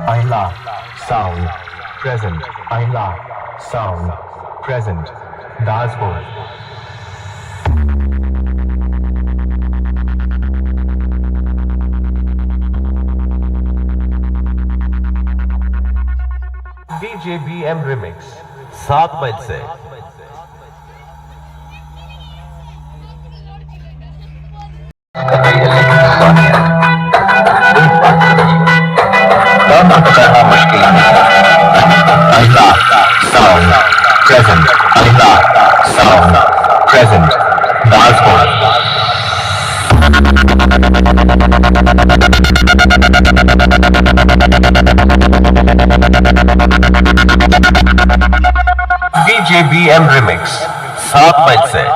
AIla sound present. AIla sound present. Dasbol. DJ BM Remix 7 मील से मुश्किल AIla sound present. AIla sound present. Dasbol. DJ BM Remix 7 मील से